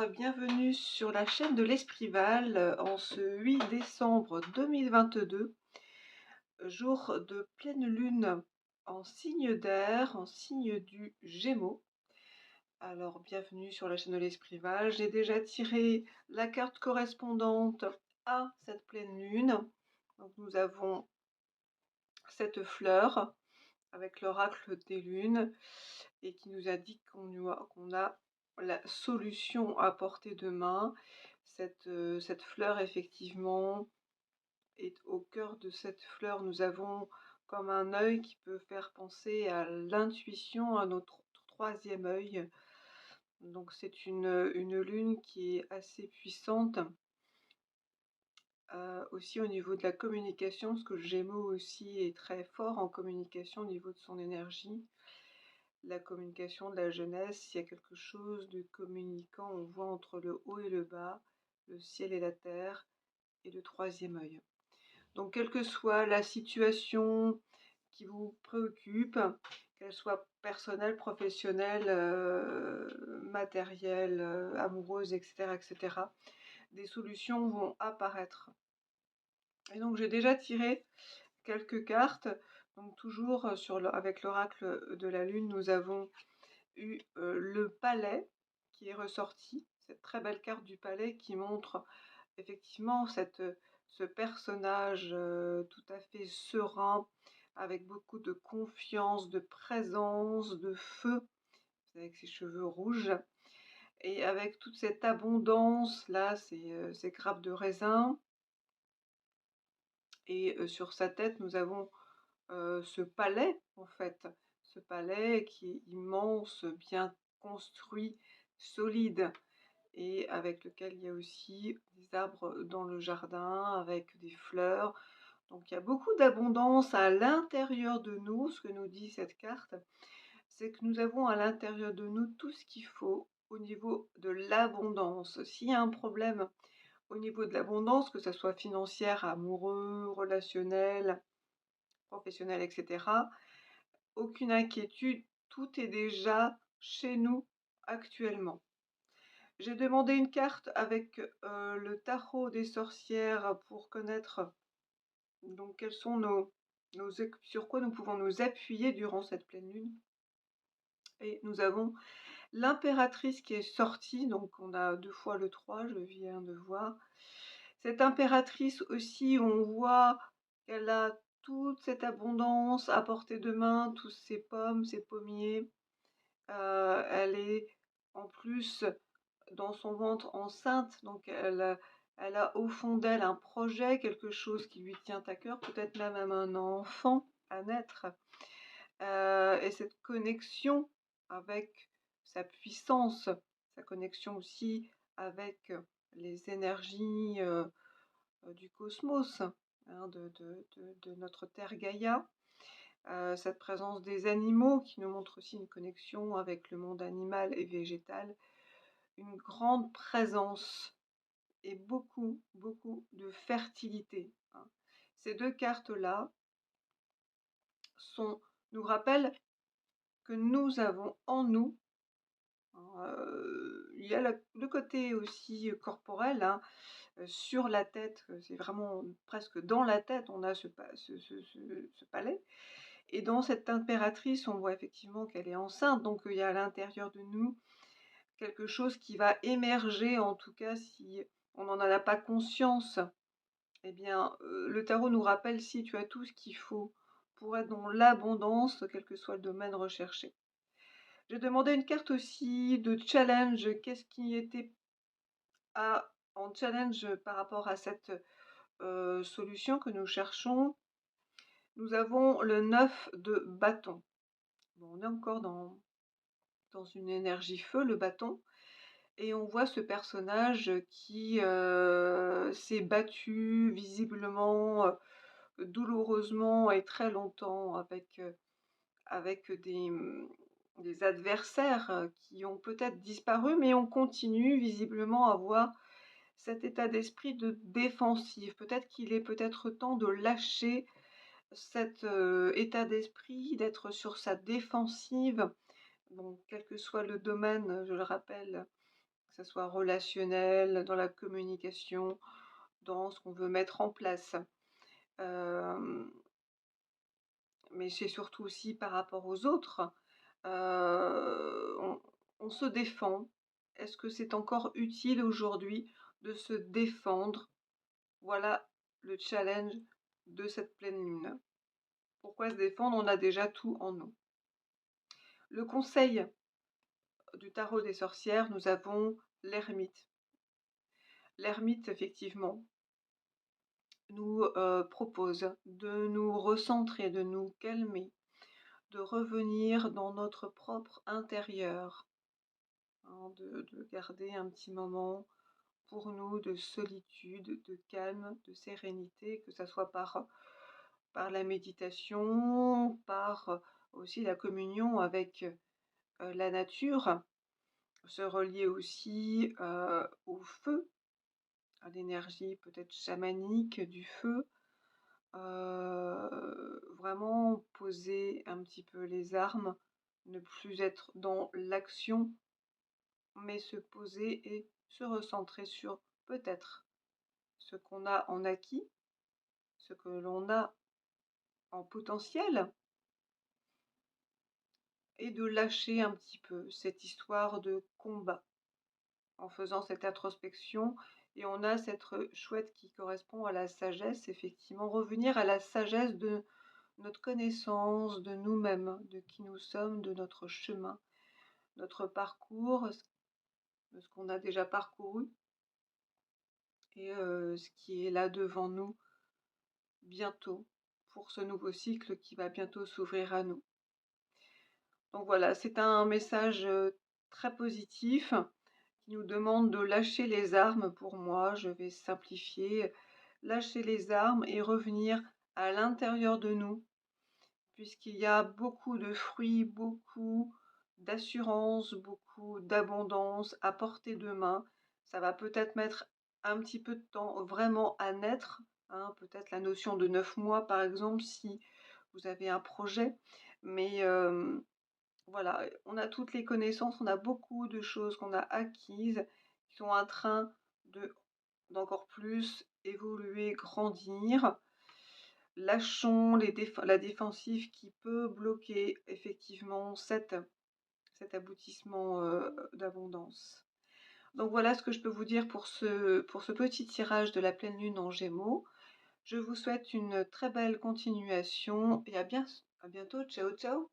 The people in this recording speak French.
Bienvenue sur la chaîne de l'Esprival en ce 8 décembre 2022, jour de pleine lune en signe d'air, en signe du Gémeaux. Alors bienvenue sur la chaîne de l'Esprival. J'ai déjà tiré la carte correspondante à cette pleine lune. Donc nous avons cette fleur avec l'oracle des lunes et qui nous indique qu'on a la solution à portée de main. Cette fleur, effectivement, est au cœur de cette fleur. Nous avons comme un œil qui peut faire penser à l'intuition, à notre troisième œil. Donc c'est une lune qui est assez puissante. Aussi au niveau de la communication, parce que le Gémeaux aussi est très fort en communication au niveau de son énergie. La communication de la jeunesse, il y a quelque chose de communicant, on voit entre le haut et le bas, le ciel et la terre, et le troisième œil. Donc quelle que soit la situation qui vous préoccupe, qu'elle soit personnelle, professionnelle, matérielle, amoureuse, etc., etc., des solutions vont apparaître. Et donc j'ai déjà tiré quelques cartes. Donc toujours avec l'oracle de la lune, nous avons eu le palais qui est ressorti, cette très belle carte du palais qui montre effectivement ce personnage tout à fait serein, avec beaucoup de confiance, de présence, de feu, avec ses cheveux rouges, et avec toute cette abondance, là, ces grappes de raisin, et sur sa tête, nous avons ce palais, en fait, ce palais qui est immense, bien construit, solide, et avec lequel il y a aussi des arbres dans le jardin, avec des fleurs. Donc il y a beaucoup d'abondance à l'intérieur de nous. Ce que nous dit cette carte, c'est que nous avons à l'intérieur de nous tout ce qu'il faut au niveau de l'abondance. S'il y a un problème au niveau de l'abondance, que ce soit financière, amoureux, relationnel, professionnel, etc., aucune inquiétude, tout est déjà chez nous actuellement. J'ai demandé une carte avec le tarot des sorcières pour connaître donc quels sont sur quoi nous pouvons nous appuyer durant cette pleine lune. Et nous avons l'impératrice qui est sortie, donc on a 2 fois le 3, je viens de voir. Cette impératrice aussi, on voit qu'elle a toute cette abondance à portée de main, tous ses pommes, ses pommiers. Elle est en plus dans son ventre enceinte, donc elle a au fond d'elle un projet, quelque chose qui lui tient à cœur, peut-être même un enfant à naître. Et cette connexion avec sa puissance, sa connexion aussi avec les énergies du cosmos, hein, de notre terre Gaïa. Cette présence des animaux qui nous montre aussi une connexion avec le monde animal et végétal, une grande présence et beaucoup, beaucoup de fertilité, hein. Ces deux cartes-là nous rappellent que nous avons en nous, hein, il y a le côté aussi corporel, hein, sur la tête, c'est vraiment presque dans la tête, on a ce palais. Et dans cette impératrice, on voit effectivement qu'elle est enceinte, donc il y a à l'intérieur de nous quelque chose qui va émerger, en tout cas si on n'en a pas conscience. Eh bien, le tarot nous rappelle si tu as tout ce qu'il faut pour être dans l'abondance, quel que soit le domaine recherché. J'ai demandé une carte aussi de challenge. Qu'est-ce qui était en challenge par rapport à cette solution que nous cherchons? Nous avons le 9 de bâton. Bon, on est encore dans une énergie feu, le bâton, et on voit ce personnage qui s'est battu visiblement, douloureusement et très longtemps avec des adversaires qui ont peut-être disparu, mais on continue visiblement à avoir cet état d'esprit de défensive. Peut-être qu'il est peut-être temps de lâcher cet état d'esprit, d'être sur sa défensive. Donc, quel que soit le domaine, je le rappelle, que ce soit relationnel, dans la communication, dans ce qu'on veut mettre en place. Hem, mais c'est surtout aussi par rapport aux autres. On se défend. Est-ce que c'est encore utile aujourd'hui de se défendre? Voilà le challenge de cette pleine lune. Pourquoi se défendre? On a déjà tout en nous. Le conseil du tarot des sorcières, nous avons l'ermite. L'ermite, effectivement, nous propose de nous recentrer, de nous calmer, de revenir dans notre propre intérieur, hein, de garder un petit moment pour nous de solitude, de calme, de sérénité, que ça soit par la méditation, par aussi la communion avec la nature, se relier aussi au feu, à l'énergie peut-être chamanique du feu, vraiment poser un petit peu les armes, ne plus être dans l'action, mais se poser et se recentrer sur peut-être ce qu'on a en acquis, ce que l'on a en potentiel, et de lâcher un petit peu cette histoire de combat en faisant cette introspection. Et on a cette chouette qui correspond à la sagesse, effectivement, revenir à la sagesse de notre connaissance de nous-mêmes, de qui nous sommes, de notre chemin, notre parcours, de ce qu'on a déjà parcouru et ce qui est là devant nous bientôt pour ce nouveau cycle qui va bientôt s'ouvrir à nous. Donc voilà, c'est un message très positif qui nous demande de lâcher les armes. Pour moi, je vais simplifier, lâcher les armes et revenir à l'intérieur de nous, puisqu'il y a beaucoup de fruits, beaucoup d'assurance, beaucoup d'abondance à portée de main. Ça va peut-être mettre un petit peu de temps vraiment à naître, hein, peut-être la notion de 9 mois par exemple si vous avez un projet, mais voilà, on a toutes les connaissances, on a beaucoup de choses qu'on a acquises, qui sont en train d'encore plus évoluer, grandir. Lâchons la défensive qui peut bloquer effectivement cet aboutissement d'abondance. Donc voilà ce que je peux vous dire pour ce petit tirage de la pleine lune en Gémeaux. Je vous souhaite une très belle continuation et à bientôt. Ciao, ciao.